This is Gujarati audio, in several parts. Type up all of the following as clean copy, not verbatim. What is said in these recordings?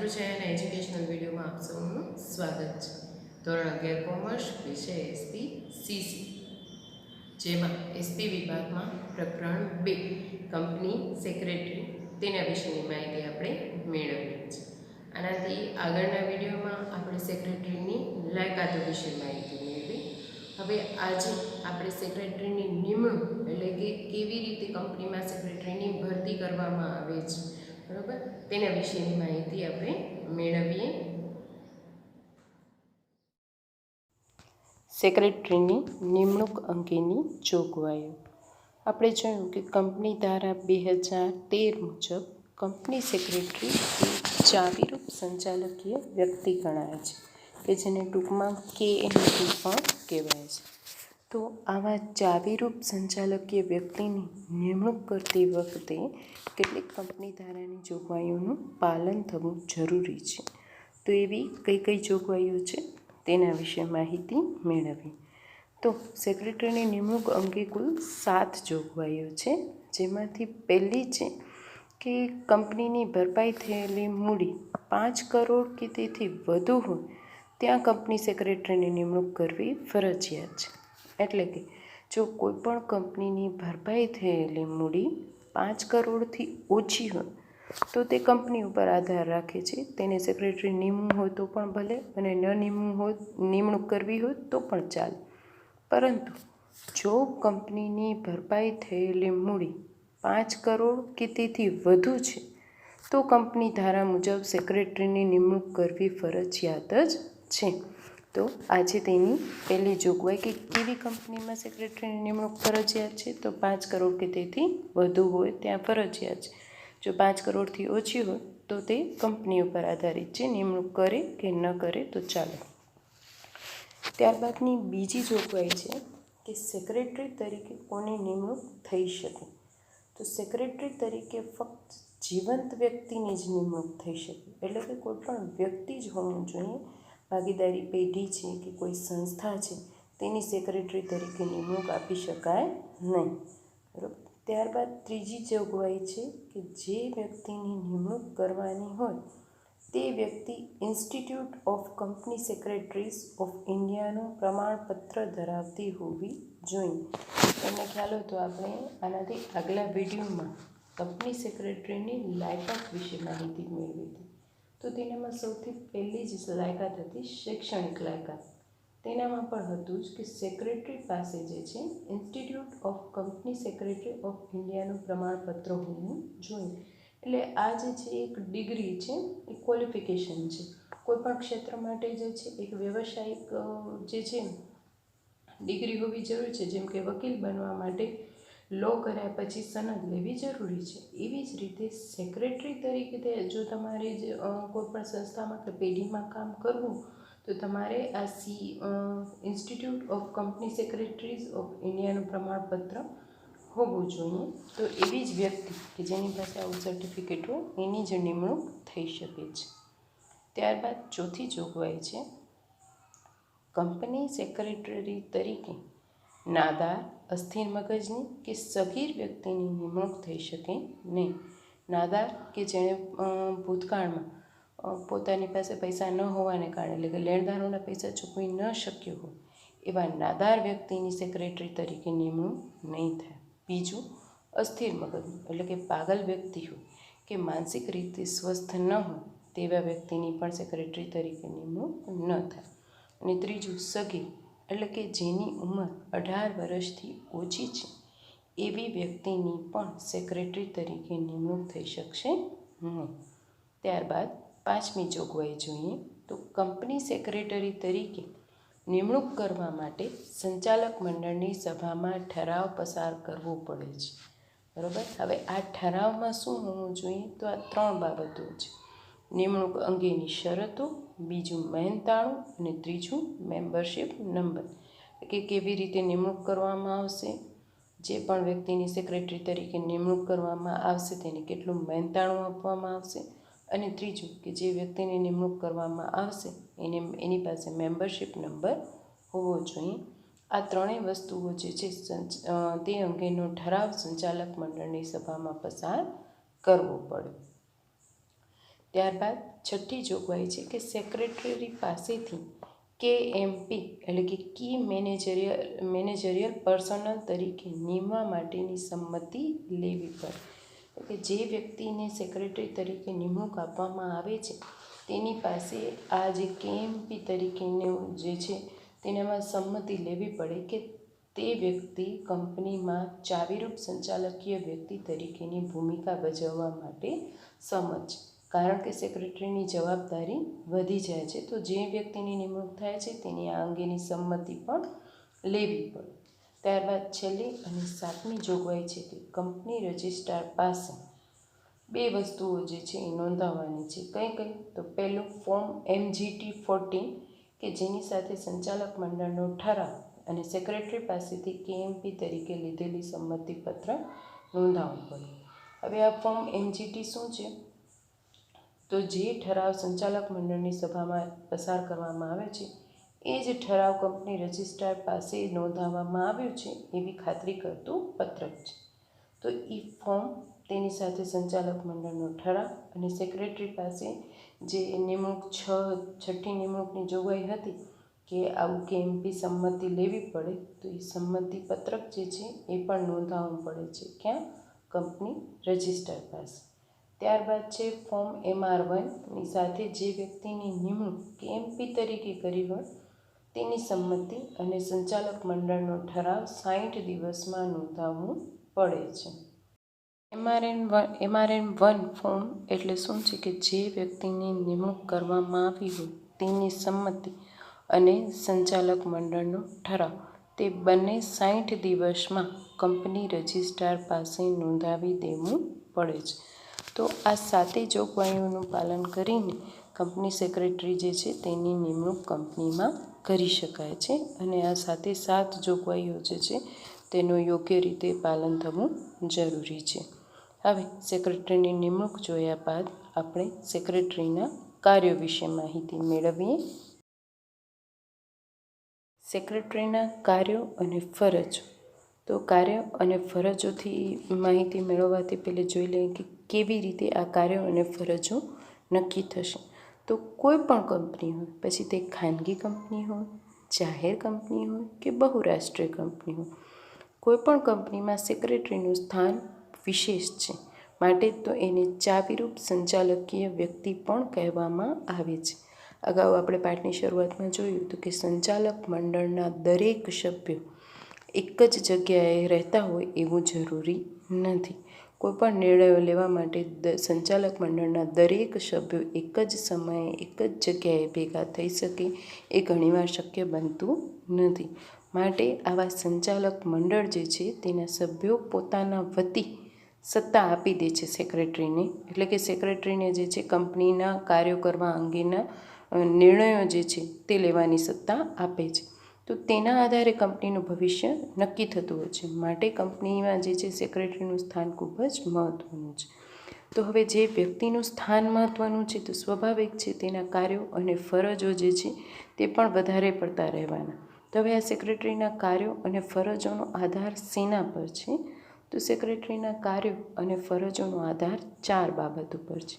માતૃછાયા અને એજ્યુકેશનલ વિડીયોમાં આપ સૌનું સ્વાગત છે. ધોરણ 11 કોમર્સ વિષય એસપી સીસી, જેમાં એસપી વિભાગમાં પ્રકરણ 2 કંપની સેક્રેટરી તેના વિશેની માહિતી આપણે મેળવીએ છીએ. આનાથી આગળના વિડીયોમાં આપણે સેક્રેટરીની લાયકાતો વિશે માહિતી મેળવી. હવે આજે આપણે સેક્રેટરીની નિમણૂક એટલે કે કેવી રીતે કંપનીમાં સેક્રેટરીની ભરતી કરવામાં આવે છે, બરાબર, તેના વિશેની માહિતી આપણે મેળવીએ. સેક્રેટરીની નિમણૂક અંગેની જોગવાઈઓ. આપણે જોયું કે કંપની ધારા 2013 મુજબ કંપની સેક્રેટરી એ ચાવીરૂપ સંચાલકીય વ્યક્તિ ગણાય છે, કે જેને ટૂંકમાં KMP પણ કહેવાય છે. તો આવા ચાવીરૂપ સંચાલકીય વ્યક્તિની નિમણૂક કરતી વખતે કેટલીક કંપની ધારાની જોગવાઈઓનું પાલન થવું જરૂરી છે. તો એવી કઈ કઈ જોગવાઈઓ છે તેના વિશે માહિતી મેળવી. તો સેક્રેટરીની નિમણૂક અંગે કુલ 7 જોગવાઈઓ છે, જેમાંથી પહેલી છે કે કંપનીની ભરપાઈ થયેલી મૂડી 5 કરોડ કે તેથી વધુ હોય ત્યાં કંપની સેક્રેટરીની નિમણૂક કરવી ફરજિયાત છે. એટલે કે જો કોઈપણ કંપનીની ભરપાઈ થયેલી મૂડી 5 કરોડથી ઓછી હોય તો તે કંપની ઉપર આધાર રાખે છે. તેને સેક્રેટરી નિમવું હોય તો પણ ભલે, અને ન નિમવું હોય, નિમણૂક કરવી હોય તો પણ ચાલે. પરંતુ જો કંપનીની ભરપાઈ થયેલી મૂડી 5 કરોડ કે તેથી વધુ છે તો કંપની ધારા મુજબ સેક્રેટરીની નિમણૂક કરવી ફરજિયાત જ છે. તો આજે તેની પહેલી જોગવાઈ કે કેવી કંપનીમાં સેક્રેટરીની નિમણૂક ફરજિયાત છે, તો 5 કરોડ કે તેથી વધુ હોય ત્યાં ફરજિયાત છે. જો 5 કરોડથી ઓછી હોય તો તે કંપની ઉપર આધારિત છે, નિમણૂક કરે કે ન કરે તો ચાલે. ત્યારબાદની બીજી જોગવાઈ છે કે સેક્રેટરી તરીકે કોની નિમણૂક થઈ શકે. તો સેક્રેટરી તરીકે ફક્ત જીવંત વ્યક્તિની જ નિમણૂક થઈ શકે. એટલે કે કોઈ પણ વ્યક્તિ જ હોવું જોઈએ. ભાગીદારી પેઢી છે કે કોઈ સંસ્થા છે તેની સેક્રેટરી તરીકે નિમણૂક આપી શકાય નહીં. બરાબર. ત્યારબાદ ત્રીજી જોગવાઈ છે કે જે વ્યક્તિની નિમણૂક કરવાની હોય તે વ્યક્તિ institute of company secretaries of ઇન્ડિયાનું પ્રમાણપત્ર ધરાવતી હોવી જોઈએ. તમને ખ્યાલ હોય તો આપણે આનાથી આગલા વિડીયોમાં કંપની સેક્રેટરીની લાયકાત વિશે માહિતી મેળવી હતી. તો તેનામાં સૌથી પહેલી જ લાયકાત હતી શૈક્ષણિક લાયકાત. તેનામાં પણ હતું જ કે સેક્રેટરી પાસે જે છે institute of company secretary of ઇન્ડિયાનું પ્રમાણપત્ર હોવું જોઈએ. એટલે આ જે છે એક ડિગ્રી છે, એ ક્વોલિફિકેશન છે. કોઈપણ ક્ષેત્ર માટે જે છે એક વ્યવસાયિક જે છે ડિગ્રી હોવી જરૂરી છે. જેમ કે વકીલ બનવા માટે લો કર્યા પછી સનદ લેવી જરૂરી છે. એવી જ રીતે સેક્રેટરી તરીકે જો તમારે કોઈપણ સંસ્થામાં કે પેઢીમાં કામ કરવું તો તમારે આ institute of company secretaries of ઇન્ડિયાનું પ્રમાણપત્ર હોવું જોઈએ. તો એવી જ વ્યક્તિ કે જેની પાસે આવું સર્ટિફિકેટ હોય એની જ નિમણૂક થઈ શકે છે. ત્યારબાદ ચોથી જોગવાઈ છે કંપની સેક્રેટરી તરીકે નાદાર, અસ્થિર મગજની કે સગીર વ્યક્તિની નિમણૂક થઈ શકે નહીં. નાદાર કે જેણે ભૂતકાળમાં પોતાની પાસે પૈસા ન હોવાને કારણે, એટલે કે લેણદારોના પૈસા ચૂકવી ન શક્યો હોય એવા નાદાર વ્યક્તિની સેક્રેટરી તરીકે નિમણૂક નહીં થાય. બીજું, અસ્થિર મગજનું એટલે કે પાગલ વ્યક્તિ હોય કે માનસિક રીતે સ્વસ્થ ન હોય તેવા વ્યક્તિની પણ સેક્રેટરી તરીકે નિમણૂક ન થાય. અને ત્રીજું, સગીર એટલે કે જેની ઉંમર 18 વર્ષથી ઓછી છે એવી વ્યક્તિની પણ સેક્રેટરી તરીકે નિમણૂક થઈ શકશે નહીં. ત્યારબાદ પાંચમી જોગવાઈ જોઈએ તો કંપની સેક્રેટરી તરીકે નિમણૂક કરવા માટે સંચાલક મંડળની સભામાં ઠરાવ પસાર કરવો પડે છે. બરાબર. હવે આ ઠરાવમાં શું હોવું જોઈએ, તો આ 3 બાબતો છે. નિમણૂક અંગેની શરતો, બીજું મહેનતાણું અને ત્રીજું મેમ્બરશિપ નંબર. કે કેવી રીતે નિમણૂક કરવામાં આવશે, જે પણ વ્યક્તિની સેક્રેટરી તરીકે નિમણૂક કરવામાં આવશે તેને કેટલું મહેનતાણું આપવામાં આવશે, અને ત્રીજું કે જે વ્યક્તિની નિમણૂક કરવામાં આવશે એની પાસે મેમ્બરશિપ નંબર હોવો જોઈએ. આ ત્રણેય વસ્તુઓ જે છે તે અંગેનો ઠરાવ સંચાલક મંડળની સભામાં પસાર કરવો પડે. ત્યારબાદ છઠ્ઠી જોગવાઈ છે કે સેક્રેટરી પાસેથી KMP એટલે કે કી મેનેજરિયલ પર્સનલ તરીકે નિમવા માટેની સંમતિ લેવી પડે. કે જે વ્યક્તિને સેક્રેટરી તરીકે નિમણૂક આપવામાં આવે છે તેની પાસે આ જે KMP તરીકેનું જે છે તેનામાં સંમતિ લેવી પડે કે તે વ્યક્તિ કંપનીમાં ચાવીરૂપ સંચાલકીય વ્યક્તિ તરીકેની ભૂમિકા ભજવવા માટે સમજ છે. કારણ કે સેક્રેટરીની જવાબદારી વધી જાય છે, તો જે વ્યક્તિની નિમણૂક થાય છે તેની આ અંગેની સંમતિ પણ લેવી પડે. ત્યારબાદ છેલ્લી અને સાતમી જોગવાઈ છે કે કંપની રજિસ્ટ્રાર પાસે બે વસ્તુઓ જે છે એ નોંધાવવાની છે. કઈ કઈ? તો પહેલું ફોર્મ MGT-14 કે જેની સાથે સંચાલક મંડળનો ઠરાવ અને સેક્રેટરી પાસેથી KMP તરીકે લીધેલી સંમતિપત્ર નોંધાવવું પડે. હવે આ ફોર્મ MGT શું છે? તો જે ઠરાવ સંચાલક મંડળની સભામાં પસાર કરવામાં આવે છે એ જ ઠરાવ કંપની રજિસ્ટ્રાર પાસે નોંધાવવામાં આવ્યું છે એવી ખાતરી કરતું પત્રક છે. તો એ ફોર્મ, તેની સાથે સંચાલક મંડળનો ઠરાવ અને સેક્રેટરી પાસે જે છઠ્ઠી નિમણૂકની જોગવાઈ હતી કે આવું KMP સંમતિ લેવી પડે, તો એ સંમતિ પત્રક જે છે એ પણ નોંધાવવું પડે છે. ક્યાં? કંપની રજિસ્ટ્રાર પાસે. ત્યારબાદ છે ફોર્મ MR1ની સાથે જે વ્યક્તિની નિમણૂક KMP તરીકે કરી હોય તેની સંમતિ અને સંચાલક મંડળનો ઠરાવ 60 દિવસમાં નોંધાવવું પડે છે. MRN1 ફોર્મ એટલે શું છે કે જે વ્યક્તિની નિમણૂક કરવામાં આવી હોય તેની સંમતિ અને સંચાલક મંડળનો ઠરાવ તે બંને 60 દિવસમાં કંપની રજિસ્ટ્રાર પાસે નોંધાવી દેવું પડે છે. તો આ સાતેય જોગવાઈઓનું પાલન કરીને કંપની સેક્રેટરી જે છે તેની નિમણૂક કંપનીમાં કરી શકાય છે અને આ સાતે સાત જોગવાઈઓ જે છે તેનું યોગ્ય રીતે પાલન થવું જરૂરી છે. હવે સેક્રેટરીની નિમણૂક જોયા બાદ આપણે સેક્રેટરીના કાર્યો વિશે માહિતી મેળવીએ. સેક્રેટરીના કાર્યો અને ફરજો. તો કાર્યો અને ફરજોથી માહિતી મેળવવાથી પહેલાં જોઈ લઈએ કે કેવી રીતે આ કાર્યો અને ફરજો નક્કી થશે. તો કોઈ પણ કંપની હોય, પછી તે ખાનગી કંપની હોય, જાહેર કંપની હોય કે બહુરાષ્ટ્રીય કંપની હોય, કોઈ પણ કંપનીમાં સેક્રેટરીનું સ્થાન વિશેષ છે. માટે તો એને ચાવીરૂપ સંચાલકીય વ્યક્તિ પણ કહેવામાં આવે છે. અગાઉ આપણે પાઠની શરૂઆતમાં જોયું હતું કે સંચાલક મંડળના દરેક સભ્યો એક જ જગ્યાએ રહેતા હોય એવું જરૂરી નથી. કોઈપણ નિર્ણયો લેવા માટે સંચાલક મંડળના દરેક સભ્યો એક જ સમયે એક જ જગ્યાએ ભેગા થઈ શકે એ ઘણીવાર શક્ય બનતું નથી. માટે આવા સંચાલક મંડળ જે છે તેના સભ્યો પોતાના વતી સત્તા આપી દે છે સેક્રેટરીને. એટલે કે સેક્રેટરીને જે છે કંપનીના કાર્યો કરવા અંગેના નિર્ણયો જે છે તે લેવાની સત્તા આપે છે. તો તેના આધારે કંપનીનું ભવિષ્ય નક્કી થતું હોય છે. માટે કંપનીમાં જે છે સેક્રેટરીનું સ્થાન ખૂબ જ મહત્ત્વનું છે. તો હવે જે વ્યક્તિનું સ્થાન મહત્ત્વનું છે તો સ્વાભાવિક છે તેના કાર્યો અને ફરજો જે છે તે પણ વધારે પડતા રહેવાના. તો હવે આ સેક્રેટરીના કાર્યો અને ફરજોનો આધાર શેના પર છે? તો સેક્રેટરીના કાર્યો અને ફરજોનો આધાર 4 બાબતો પર છે.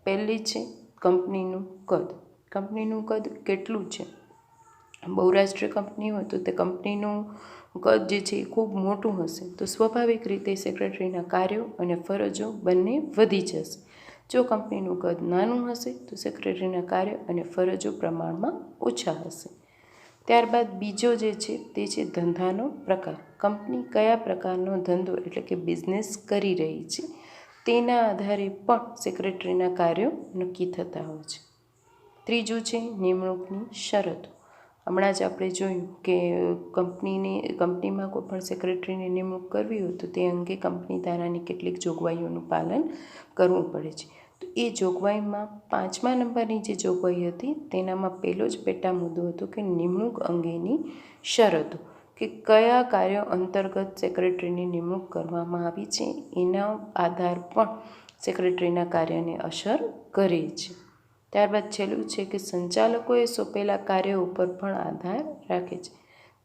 પહેલી છે કંપનીનું કદ. કંપનીનું કદ કેટલું છે? બહુરાષ્ટ્રીય કંપની હોય તો તે કંપનીનું કદ જે છે એ ખૂબ મોટું હશે, તો સ્વાભાવિક રીતે સેક્રેટરીના કાર્યો અને ફરજો બંને વધી જશે. જો કંપનીનું કદ નાનું હશે તો સેક્રેટરીના કાર્યો અને ફરજો પ્રમાણમાં ઓછા હશે. ત્યારબાદ બીજો જે છે તે છે ધંધાનો પ્રકાર. કંપની કયા પ્રકારનો ધંધો એટલે કે બિઝનેસ કરી રહી છે તેના આધારે પણ સેક્રેટરીના કાર્યો નક્કી થતા હોય છે. ત્રીજું છે નિમણૂકની શરતો. હમણાં જ આપણે જોયું કે કંપનીમાં કોઈ પણ સેક્રેટરીની નિમણૂક કરવી હોય તો તે અંગે કંપની ધારાની કેટલીક જોગવાઈઓનું પાલન કરવું પડે છે. તો એ જોગવાઈમાં 5મા નંબરની જે જોગવાઈ હતી તેનામાં પહેલો જ પેટા મુદ્દો હતો કે નિમણૂક અંગેની શરતો, કે કયા કાર્યો અંતર્ગત સેક્રેટરીની નિમણૂક કરવામાં આવી છે એના આધાર પણ સેક્રેટરીના કાર્યને અસર કરે છે. ત્યારબાદ છેલ્લું છે કે સંચાલકોએ સોંપેલા કાર્યો ઉપર પણ આધાર રાખે છે.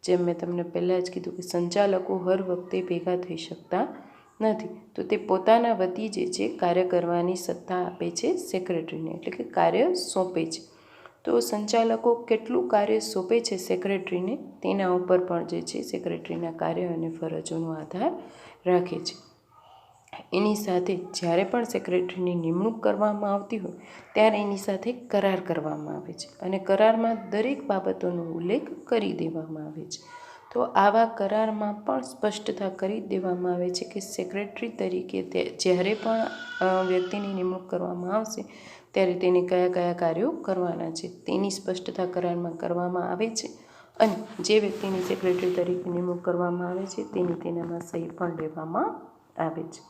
જેમ મેં તમને પહેલાં જ કીધું કે સંચાલકો હર વખતે ભેગા થઈ શકતા નથી, તો તે પોતાના વતી જે છે કાર્ય કરવાની સત્તા આપે છે સેક્રેટરીને, એટલે કે કાર્ય સોંપે છે. તો સંચાલકો કેટલું કાર્ય સોંપે છે સેક્રેટરીને તેના ઉપર પણ જે છે સેક્રેટરીના કાર્ય અને ફરજોનો આધાર રાખે છે. એની સાથે જ્યારે પણ સેક્રેટરીની નિમણૂક કરવામાં આવતી હોય ત્યારે એની સાથે કરાર કરવામાં આવે છે અને કરારમાં દરેક બાબતોનો ઉલ્લેખ કરી દેવામાં આવે છે. તો આવા કરારમાં પણ સ્પષ્ટતા કરી દેવામાં આવે છે કે સેક્રેટરી તરીકે જ્યારે પણ વ્યક્તિની નિમણૂક કરવામાં આવશે ત્યારે તેને કયા કયા કાર્યો કરવાના છે તેની સ્પષ્ટતા કરારમાં કરવામાં આવે છે અને જે વ્યક્તિની સેક્રેટરી તરીકે નિમણૂક કરવામાં આવે છે તેની તેનામાં સહી પણ લેવામાં આવે છે.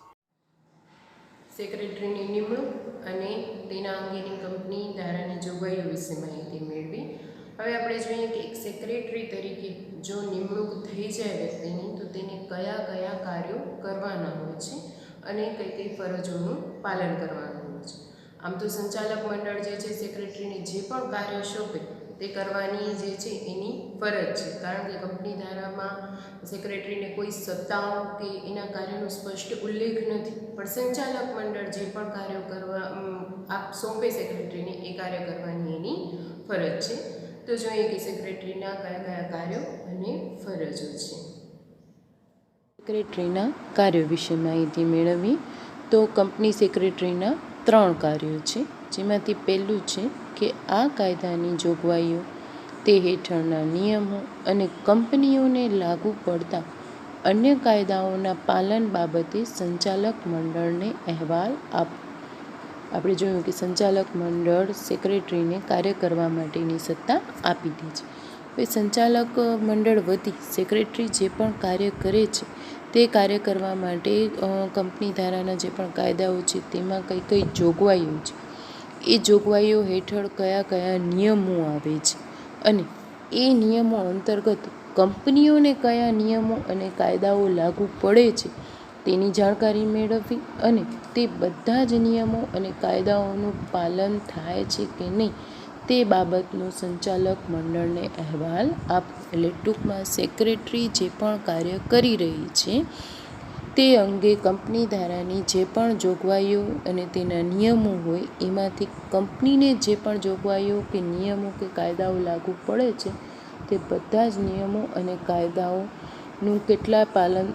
સેક્રેટરીની નિમણૂક અને તેના અંગેની કંપની ધારાની જોગવાઈઓ વિશે માહિતી મેળવી. હવે આપણે જોઈએ કે એક સેક્રેટરી તરીકે જો નિમણૂક થઈ જાય વ્યક્તિની તો તેને કયા કયા કાર્યો કરવાના હોય છે અને કઈ કઈ ફરજોનું પાલન કરવાનું હોય છે. આમ તો સંચાલક મંડળ જે છે સેક્રેટરીને જે પણ કાર્ય સોંપે તે કરવાની જે છે એની ફરજ છે, કારણ કે કંપની ધારામાં સેક્રેટરીને કોઈ સત્તાઓ કે એના કાર્યનો સ્પષ્ટ ઉલ્લેખ નથી, પણ સંચાલક મંડળ જે પણ કાર્યો કરવા સોંપે સેક્રેટરીને એ કાર્ય કરવાની એની ફરજ છે. તો જોઈએ કે સેક્રેટરીના કયા કયા કાર્યો અને ફરજો છે. સેક્રેટરીના કાર્યો વિશે માહિતી મેળવી તો કંપની સેક્રેટરીના 3 કાર્યો છે, જેમાંથી પહેલું છે કે આ કાયદાની જોગવાઈઓ, તે હેઠળના નિયમો અને કંપનીઓને લાગુ પડતા અન્ય કાયદાઓના પાલન બાબતે સંચાલક મંડળને અહેવાલ આપવો. આપણે જોયું કે સંચાલક મંડળ સેક્રેટરીને કાર્ય કરવા માટેની સત્તા આપી દે છે. હવે સંચાલક મંડળ વતી સેક્રેટરી જે પણ કાર્ય કરે છે તે કાર્ય કરવા માટે કંપની ધારાના જે પણ કાયદાઓ છે તેમાં કઈ કઈ જોગવાઈઓ છે, એ જોગવાઈઓ હેઠળ કયા કયા નિયમો આવે છે અને એ નિયમો અંતર્ગત કંપનીઓને કયા નિયમો અને કાયદાઓ લાગુ પડે છે તેની જાણકારી મેળવવી અને તે બધા જ નિયમો અને કાયદાઓનું પાલન થાય છે કે નહીં તે બાબતનો સંચાલક મંડળને અહેવાલ આપવો. એટલે ટૂંકમાં સેક્રેટરી જે પણ કાર્ય કરી રહી છે તે અંગે કંપની ધારાની જે પણ જોગવાઈઓ અને તેના નિયમો હોય એમાંથી કંપનીને જે પણ જોગવાઈઓ કે નિયમો કે કાયદાઓ લાગુ પડે છે તે બધા જ નિયમો અને કાયદાઓનું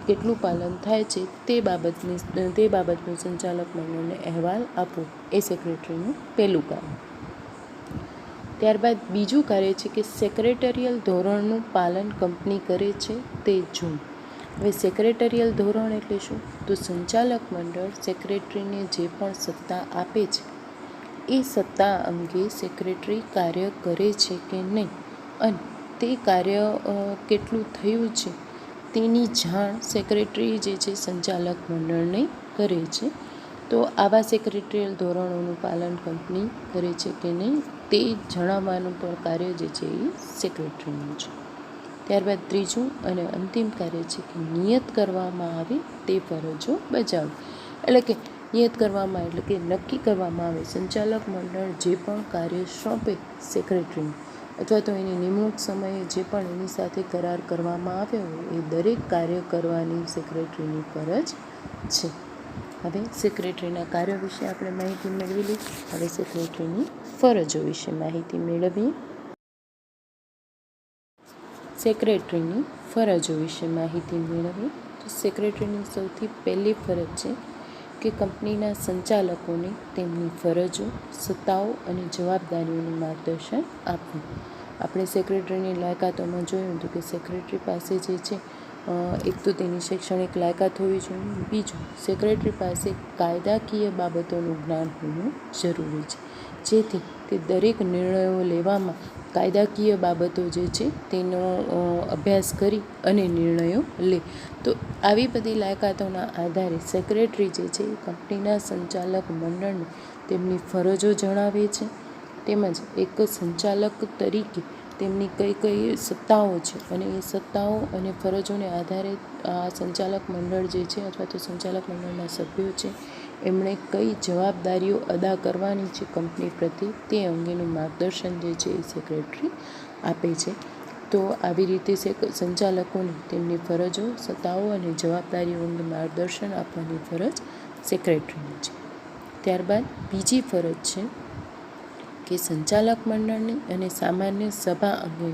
કેટલું પાલન થાય છે તે બાબતનું સંચાલક મંડળને અહેવાલ આપવો એ સેક્રેટરીનું પહેલું કાર્ય. ત્યારબાદ બીજું કાર્ય છે કે સેક્રેટરિયલ ધોરણનું પાલન કંપની કરે છે તે જોવું. હવે સેક્રેટરિયલ ધોરણ એટલે શું? તો સંચાલક મંડળ સેક્રેટરીને જે પણ સત્તા આપે છે એ સત્તા અંગે સેક્રેટરી કાર્ય કરે છે કે નહીં અને તે કાર્ય કેટલું થયું છે તેની જાણ સેક્રેટરી જે છે સંચાલક મંડળને કરે છે. તો આવા સેક્રેટરિયલ ધોરણોનું પાલન કંપની કરે છે કે નહીં તે જણાવવાનું પણ કાર્ય જે છે એ સેક્રેટરીનું છે. ત્યારબાદ ત્રીજું અને અંતિમ કાર્ય છે કે નિયત કરવામાં આવે તે ફરજો બજાવવી. એટલે કે નિયત કરવામાં એટલે કે નક્કી કરવામાં આવે સંચાલક મંડળ જે પણ કાર્ય સોંપે સેક્રેટરીને અથવા તો એની નિમણૂક સમયે જે પણ એની સાથે કરાર કરવામાં આવ્યો હોય એ દરેક કાર્ય કરવાની સેક્રેટરીની ફરજ છે. હવે સેક્રેટરીના કાર્યો વિશે આપણે માહિતી મેળવી લીધી. હવે સેક્રેટરીની ફરજો વિશે માહિતી મેળવીએ. સેક્રેટરીની ફરજો વિશે માહિતી મેળવીએ તો સેક્રેટરીની સૌથી પહેલી ફરજ છે કે કંપનીના સંચાલકોને તેમની ફરજો, સત્તાઓ અને જવાબદારીઓનું માર્ગદર્શન આપવું. આપણે સેક્રેટરીની લાયકાતોમાં જોયું હતું કે સેક્રેટરી પાસે જે છે એક તો તેની શૈક્ષણિક લાયકાત હોવી જોઈએ, બીજું સેક્રેટરી પાસે કાયદાકીય બાબતોનું જ્ઞાન હોવું જરૂરી છે, જેથી તે દરેક નિર્ણયો લેવામાં કાયદાકીય બાબતો જે છે તેનો અભ્યાસ કરી અને નિર્ણયો લે. તો આવી બધી લાયકાતોના આધારે સેક્રેટરી જે છે એ કંપનીના સંચાલક મંડળને તેમની ફરજો જણાવે છે, તેમજ એક સંચાલક તરીકે તેમની કઈ કઈ સત્તાઓ છે અને એ સત્તાઓ અને ફરજોને આધારે આ સંચાલક મંડળ જે છે અથવા તો સંચાલક મંડળના સભ્યો છે એમણે કઈ જવાબદારીઓ અદા કરવાની છે કંપની પ્રત્યે તે અંગેનું માર્ગદર્શન જે છે એ સેક્રેટરી આપે છે. તો આવી રીતે સંચાલકોને તેમની ફરજો, સત્તાઓ અને જવાબદારીઓ અંગે માર્ગદર્શન આપવાની ફરજ સેક્રેટરીની છે. ત્યારબાદ બીજી ફરજ છે કે સંચાલક મંડળની અને સામાન્ય સભા અંગે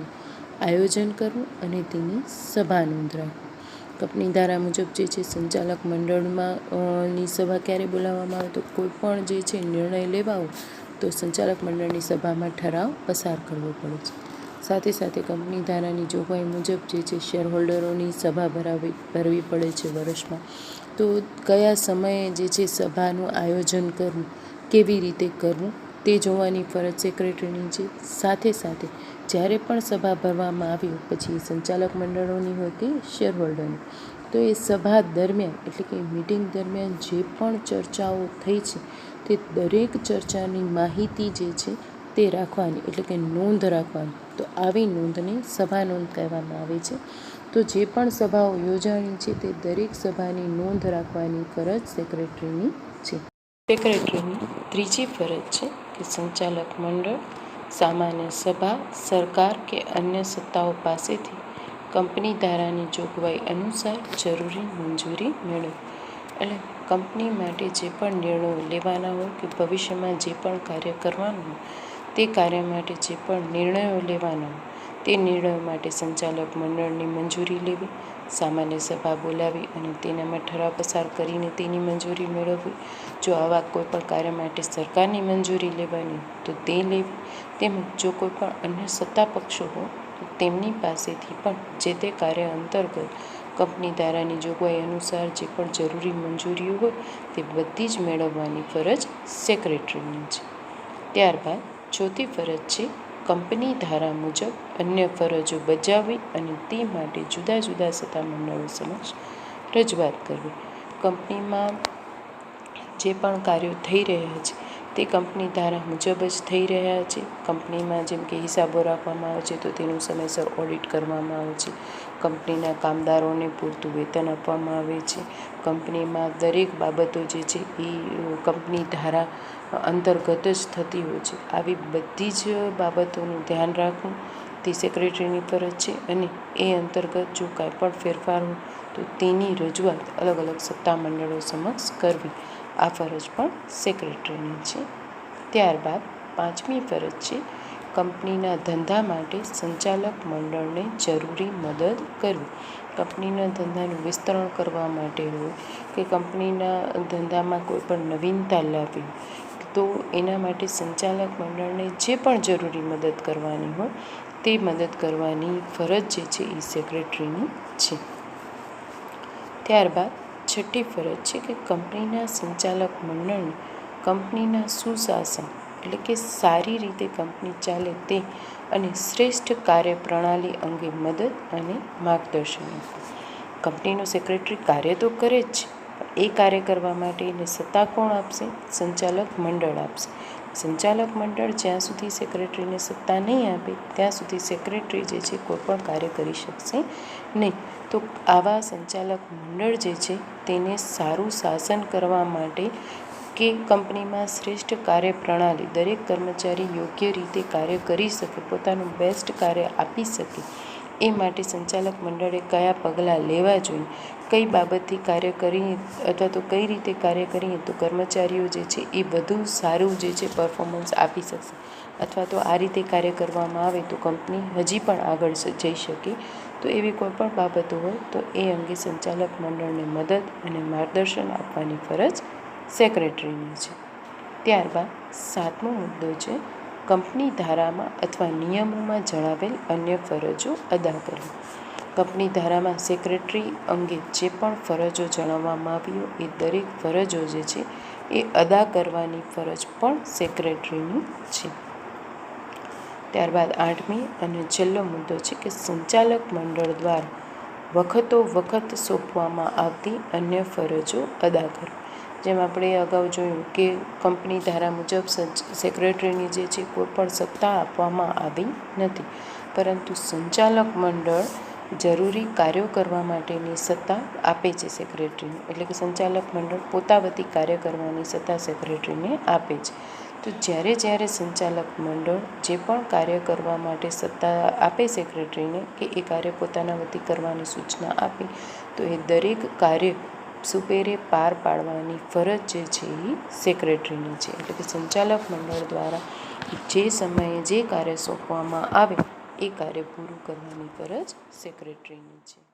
આયોજન કરવું અને તેની સભા નોંધ રાખવી. કંપની ધારા મુજબ જે છે સંચાલક મંડળમાં ની સભા ક્યારે બોલાવવામાં આવે તો કોઈ પણ જે છે નિર્ણય લેવા હોય તો સંચાલક મંડળની સભામાં ઠરાવ પસાર કરવો પડે છે. સાથે સાથે કંપની ધારાની જોગવાઈ મુજબ જે છે શેરહોલ્ડરોની સભા ભરવી પડે છે વર્ષમાં. તો કયા સમયે જે છે સભાનું આયોજન કરવું, કેવી રીતે કરવું તે જોવાની ફરજ સેક્રેટરીની છે. સાથે સાથે જ્યારે પણ સભા ભરવામાં આવી પછી સંચાલક મંડળોની હોય કે શેરહોલ્ડરની, તો એ સભા દરમિયાન એટલે કે મિટિંગ દરમિયાન જે પણ ચર્ચાઓ થઈ છે તે દરેક ચર્ચાની માહિતી જે છે તે રાખવાની એટલે કે નોંધ રાખવાની. તો આવી નોંધને સભા નોંધ કહેવામાં આવે છે. તો જે પણ સભાઓ યોજાણી છે તે દરેક સભાની નોંધ રાખવાની ફરજ સેક્રેટરીની છે. સેક્રેટરીની ત્રીજી ફરજ છે કે સંચાલક મંડળ, સામાન્ય સભા, સરકાર કે અન્ય સત્તાઓ પાસેથી કંપની ધારાની જોગવાઈ અનુસાર જરૂરી મંજૂરી મેળવવી. એટલે કંપની માટે જે પણ નિર્ણયો લેવાના હોય કે ભવિષ્યમાં જે પણ કાર્ય કરવાનું હોય તે કાર્ય માટે જે પણ નિર્ણયો લેવાના હોય તે નિર્ણયો માટે સંચાલક મંડળની મંજૂરી લેવી, સામાન્ય સભા બોલાવી અને તેનામાં ઠરાવ પસાર કરીને તેની મંજૂરી મેળવવી. જો આવા કોઈપણ કાર્ય માટે સરકારની મંજૂરી લેવાની તો તે લેવી. તેમજ જો કોઈ પણ અન્ય સત્તા પક્ષો હોય તો તેમની પાસેથી પણ જે તે કાર્ય અંતર્ગત કંપની ધારાની જોગવાઈ અનુસાર જે પણ જરૂરી મંજૂરીઓ હોય તે બધી જ મેળવવાની ફરજ સેક્રેટરીની છે. ત્યારબાદ ચોથી ફરજ છે કંપની ધારા મુજબ અન્ય ફરજો બજાવવી અને તે માટે જુદા જુદા સત્તામંડળો સમક્ષ રજૂઆત કરવી. કંપનીમાં જે પણ કાર્યો થઈ રહ્યા છે તે કંપની ધારા મુજબ જ થઈ રહ્યા છે. કંપનીમાં જેમ કે હિસાબો રાખવામાં આવે છે તો તેનું સમયસર ઓડિટ કરવામાં આવે છે. કંપનીના કામદારોને પૂરતું વેતન આપવામાં આવે છે. કંપનીમાં દરેક બાબતો જે છે એ કંપની ધારા અંતર્ગત જ થતી હોય છે. આવી બધી જ બાબતોનું ધ્યાન રાખવું તે સેક્રેટરીની ફરજ છે અને એ અંતર્ગત જો કાંઈ પણ ફેરફાર હોય તો તેની રજૂઆત અલગ અલગ સત્તામંડળો સમક્ષ કરવી. આ ફરજ પણ સેક્રેટરીની છે. ત્યારબાદ પાંચમી ફરજ છે કંપનીના ધંધા માટે સંચાલક મંડળને જરૂરી મદદ કરવી. કંપનીના ધંધાનું વિસ્તરણ કરવા માટે હોય કે કંપનીના ધંધામાં કોઈ પણ નવીનતા લાવવી તો એના માટે સંચાલક મંડળને જે પણ જરૂરી મદદ કરવાની હોય તે મદદ કરવાની ફરજ જે છે એ સેક્રેટરીની છે. ત્યારબાદ છઠ્ઠી ફરજ છે કે કંપનીના સંચાલક મંડળને કંપનીના સુશાસન એટલે કે સારી રીતે કંપની ચાલે તે અને શ્રેષ્ઠ કાર્યપ્રણાલી અંગે મદદ અને માર્ગદર્શન આપવું. કંપનીનો સેક્રેટરી કાર્ય તો કરે જ છે પણ એ કાર્ય કરવા માટે એને સત્તા કોણ આપશે? સંચાલક મંડળ આપશે. સંચાલક મંડળ જ્યાં સુધી સેક્રેટરીને સત્તા નહીં આપે ત્યાં સુધી સેક્રેટરી જે છે કોઈ પણ કાર્ય કરી શકશે નહીં. તો આવા સંચાલક મંડળ જે છે તેને સારું શાસન કરવા માટે કે કંપનીમાં શ્રેષ્ઠ કાર્યપ્રણાલી, દરેક કર્મચારી યોગ્ય રીતે કાર્ય કરી શકે, પોતાનું બેસ્ટ કાર્ય આપી શકે એ માટે સંચાલક મંડળે કયા પગલાં લેવા જોઈએ, કઈ બાબતથી કાર્ય કરીએ અથવા તો કઈ રીતે કાર્ય કરીએ તો કર્મચારીઓ જે છે એ વધુ સારું જે છે પરફોર્મન્સ આપી શકશે અથવા તો આ રીતે કાર્ય કરવામાં આવે તો કંપની હજી પણ આગળ જઈ શકે. તો એવી કોઈ પણ બાબતો હોય તો એ અંગે સંચાલક મંડળને મદદ અને માર્ગદર્શન આપવાની ફરજ સેક્રેટરીની છે. ત્યારબાદ સાતમો મુદ્દો છે કંપની ધારામાં અથવા નિયમોમાં જણાવેલ અન્ય ફરજો અદા કરવી. કંપની ધારામાં સેક્રેટરી અંગે જે પણ ફરજો જણાવવામાં આવી હોય એ દરેક ફરજો જે છે એ અદા કરવાની ફરજ પણ સેક્રેટરીની છે. ત્યારબાદ આઠમી અને છેલ્લો મુદ્દો છે કે સંચાલક મંડળ દ્વારા વખતો વખત સોંપવામાં આવતી અન્ય ફરજો અદા કરવી. જેમ આપણે અગાઉ જોયું કે કંપની ધારા મુજબ સેક્રેટરીની જે છે કોઈ પણ સત્તા આપવામાં આવી નથી, પરંતુ સંચાલક મંડળ જરૂરી કાર્યો કરવા માટેની સત્તા આપે છે સેક્રેટરીને. એટલે કે સંચાલક મંડળ પોતા વતી કાર્ય કરવાની સત્તા સેક્રેટરીને આપે છે. તો જ્યારે સંચાલક મંડળ જે પણ કાર્ય કરવા માટે સત્તા આપે સેક્રેટરીને કે એ કાર્ય પોતાના વતી કરવાની સૂચના આપે તો એ દરેક કાર્ય સુપેરે પાર પાડવાની ફરજ જે છે એ સેક્રેટરીની છે. એટલે કે સંચાલક મંડળ દ્વારા જે સમયે જે કાર્ય સોંપવામાં આવે એ કાર્ય પૂરું કરવાની ફરજ સેક્રેટરીની છે.